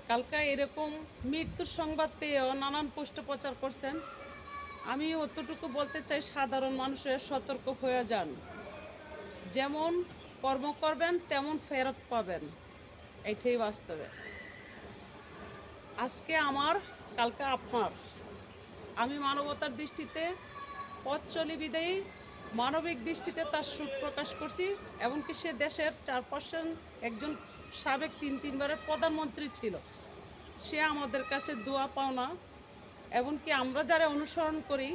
কালকে এরকম মৃত্যুর সংবাদ পেয়েও নানান পোস্ট প্রচার করছেন। আমি অতটুকু বলতে চাই, সাধারণ মানুষের সতর্ক হয়ে যান। যেমন কর্ম করবেন তেমন ফেরত পাবেন, এটাই বাস্তবে। আজকে আমার, কালকে আপনার। আমি মানবতার দৃষ্টিতে পথ চলি বিদায়ী মানবিক দৃষ্টিতে তার সুখ প্রকাশ করছি। এমনকি সে দেশের 4% একজন সাবেক তিনবারের প্রধানমন্ত্রী ছিল। সে আমাদের কাছে দোয়া পাওনা, এমনকি আমরা যারা অনুসরণ করি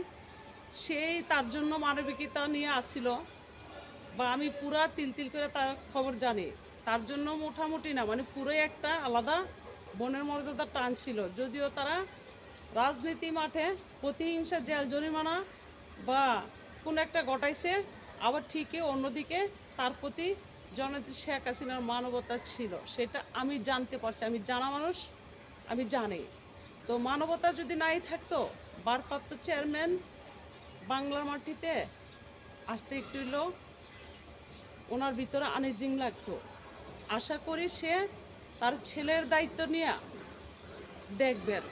সেই তার জন্য মানবিকতা নিয়ে আসছিল। বা আমি পুরা তিল করে তার খবর জানি। তার জন্য মোটামুটি না, মানে পুরোই একটা আলাদা বনের মর্যাদা টান ছিল। যদিও তারা রাজনীতি মাঠে প্রতিহিংসা, জেল জরিমানা বা কোন একটা ঘটাইছে, আবার ঠিকই অন্যদিকে তার প্রতি জননেত্রী শেখ হাসিনার মানবতা ছিল, সেটা আমি জানতে পারছি। আমি জানা মানুষ, আমি জানি। তো মানবতা যদি নাই থাকতো, ভারপ্রাপ্ত চেয়ারম্যান বাংলার মাটিতে আসতে একটু হইলেও ওনার ভিতরে আনিজিং লাগতো। আশা করি সে তার ছেলের দায়িত্ব নিয়ে দেখবেন,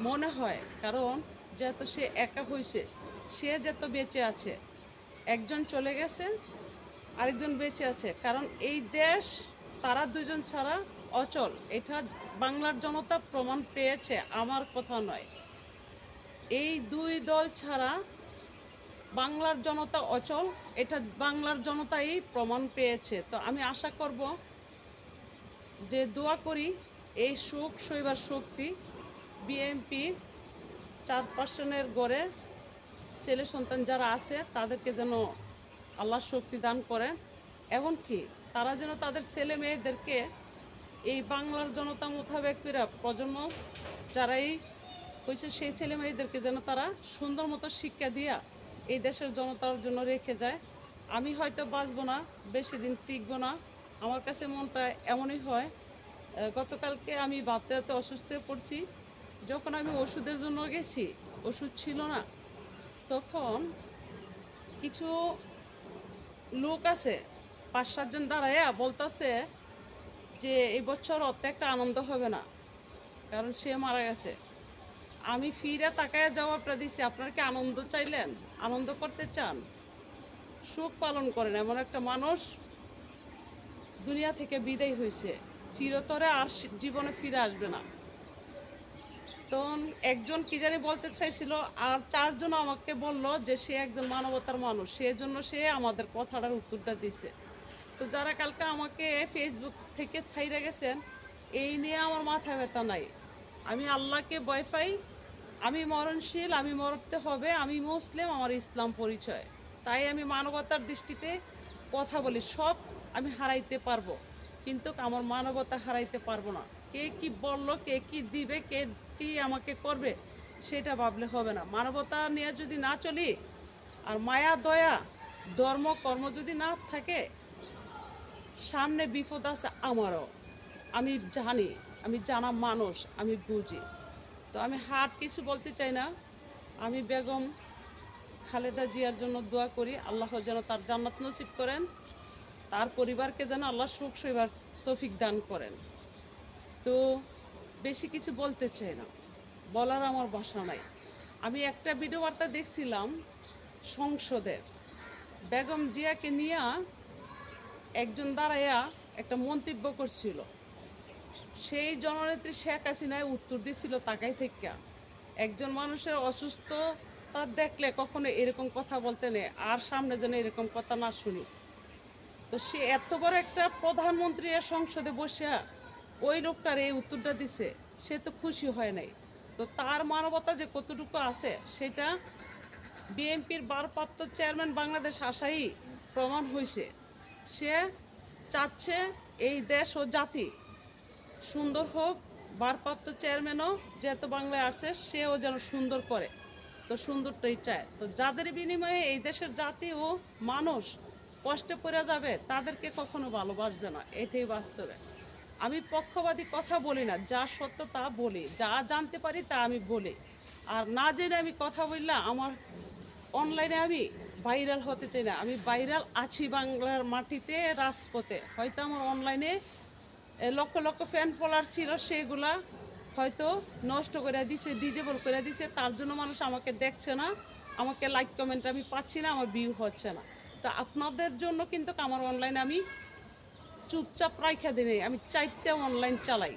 মনে হয়। কারণ যেহেতু সে একা হয়েছে, সে যেত বেঁচে আছে, একজন চলে গেছে, আরেকজন বেঁচে আছে। কারণ এই দেশ তারা দুজন ছাড়া অচল, এটা বাংলার জনতা প্রমাণ পেয়েছে, আমার কথা নয়। এই দুই দল ছাড়া বাংলার জনতা অচল, এটা বাংলার জনতাই প্রমাণ পেয়েছে। তো আমি আশা করব যে, দোয়া করি এই সুখ সইবার শক্তি বিএনপি 4% গড়ে ছেলে সন্তান যারা আছে তাদেরকে যেন আল্লাহ শক্তি দান করেন। এমনকি তারা যেন তাদের ছেলে মেয়েদেরকে এই বাংলার জনতা মোতাবেক করে প্রজন্ম যারাই হয়েছে সেই ছেলে মেয়েদেরকে যেন তারা সুন্দর মতো শিক্ষা দিয়া এই দেশের জনতার জন্য রেখে যায়। আমি হয়তো বাঁচবো না, বেশি দিন টিকবো না, আমার কাছে মনটা এমনই হয়। গতকালকে আমি ভাবতে ভাবতে অসুস্থ হয়ে পড়ছি। যখন আমি ওষুধের জন্য গেছি, ওষুধ ছিল না। তখন কিছু লোক আছে 5-7 জন দাঁড়াইয়া বলতেছে যে এই বছর অত একটা আনন্দ হবে না, কারণ সে মারা গেছে। আমি ফিরে তাকায় জবাবটা দিছি, আপনারা কি আনন্দ চাইলেন? আনন্দ করতে চান? শোক পালন করেন। এমন একটা মানুষ দুনিয়া থেকে বিদায় হয়েছে, চিরতরে আর জীবনে ফিরে আসবে না। তখন একজন কি জানি বলতে চাইছিল, আর 4 জন আমাকে বলল যে সে একজন মানবতার মানুষ, সেজন্য সে আমাদের কথাটার উত্তরটা দিছে। তো যারা কালকে আমাকে ফেসবুক থেকে ছাইরা গেছেন, এই নিয়ে আমার মাথা ব্যথা নাই। আমি আল্লাহকে ভয় পাই, আমি মরণশীল, আমি মরতে হবে, আমি মুসলিম, আমার ইসলাম পরিচয়। তাই আমি মানবতার দৃষ্টিতে কথা বলি। সব আমি হারাইতে পারবো, কিন্তু আমার মানবতা হারাইতে পারবো না। কে কি বললো, কে কি দিবে, কে কি আমাকে করবে, সেটা ভাবলে হবে না। মানবতা নিয়ে যদি না চলি, আর মায়া দয়া ধর্ম কর্ম যদি না থাকে, সামনে বিপদ আছে আমারও। আমি জানি, আমি জানা মানুষ, আমি বুঝি। তো আমি হার্ট কিছু বলতে চাই না। আমি বেগম খালেদা জিয়ার জন্য দোয়া করি, আল্লাহ যেন তার জান্নাত নসিব করেন, তার পরিবারকে যেন আল্লাহ সুখ সইবার তৌফিক দান করেন। তো বেশি কিছু বলতে চাই না, বলার আমার ভাষা নাই। আমি একটা ভিডিও বার্তা দেখছিলাম, সংসদের বেগম জিয়াকে নিয়ে একজন দাঁড়াইয়া একটা মন্তব্য করছিল। সেই জননেত্রী শেখ হাসিনায় উত্তর দিছিল তাকাই থেকে, একজন মানুষের অসুস্থতা দেখলে কখনো এরকম কথা বলতে নেই, আর সামনে যেন এরকম কথা না শুনি। তো সে এত বড় একটা প্রধানমন্ত্রী সংসদে বসে ওই লোকটার এই উত্তরটা দিছে, সে তো খুশি হয় নাই। তো তার মানবতা যে কতটুকু আছে, সেটা বিএনপির ভারপ্রাপ্ত চেয়ারম্যান বাংলাদেশ আসাই প্রমাণ হয়েছে। সে চাচ্ছে এই দেশ ও জাতি সুন্দর হোক, ভারপ্রাপ্ত চেয়ারম্যানও যেহেতু বাংলায় আসছে, সেও যেন সুন্দর করে। তো সুন্দরটাই চায়। তো যাদের বিনিময়ে এই দেশের জাতি ও মানুষ কষ্টে পড়ে যাবে, তাদেরকে কখনো ভালোবাসবে না, এটাই বাস্তবে। আমি পক্ষপাতী কথা বলি না, যা সত্য তা বলি, যা জানতে পারি তা আমি বলি। আর না জেনে আমি কথা বললাম, আমার অনলাইনে আমি ভাইরাল হতে চাই না। আমি ভাইরাল আছি বাংলার মাটিতে, রাজপথে। হয়তো আমার অনলাইনে লক্ষ লক্ষ ফ্যান ফলোয়ার ছিল, সেগুলা হয়তো নষ্ট করে দিছে, ডিজেবল করে দিছে। তার জন্য মানুষ আমাকে দেখছে না, আমাকে লাইক কমেন্ট আমি পাচ্ছি না, আমার ভিউ হচ্ছে না। তো আপনাদের জন্য কিন্তু আমার অনলাইনে আমি চুপচাপ রাইখা দিনে আমি 4টা অনলাইন চালাই,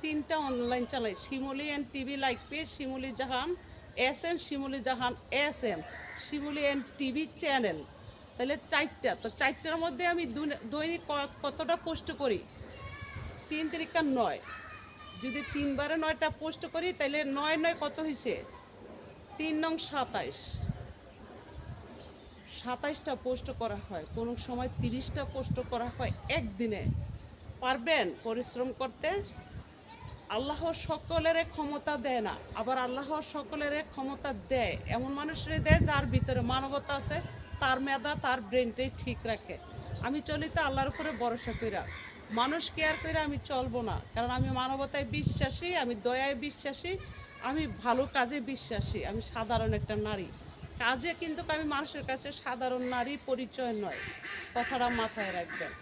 3টা অনলাইন চালাই। Shimuli and TV like page, Shimuli Jahan SN, Shimuli Jahan SM, Shimuli and TV channel. তাহলে 4টা। তো 4টার মধ্যে আমি দৈনিক কতটা পোস্ট করি? 3 তারিখা 9। যদি 3 বারে 9টা পোস্ট করি তাহলে 9 9 কত হয়েছে? 3 নং 27। 27টা পোস্ট করা হয়, কোনো সময় 30টা পোস্ট করা হয় একদিনে। পারবেন পরিশ্রম করতে? আল্লাহ সকলের ক্ষমতা দেয় না, আবার আল্লাহ সকলের ক্ষমতা দেয়, এমন মানুষের দেয় যার ভিতরে মানবতা আছে, তার মেধা তার ব্রেনটাই ঠিক রাখে। আমি চলি তো আল্লাহর উপরে ভরসা কইরা, মানুষ কেয়ার করে আমি চলবো না, কারণ আমি মানবতায় বিশ্বাসী, আমি দয়ায় বিশ্বাসী, আমি ভালো কাজে বিশ্বাসী। আমি সাধারণ একটা নারী, কাজে কিন্তু আমি মানুষের কাছে সাধারণ নারী পরিচয় নয়, কথাটা মাথায় রাখবেন।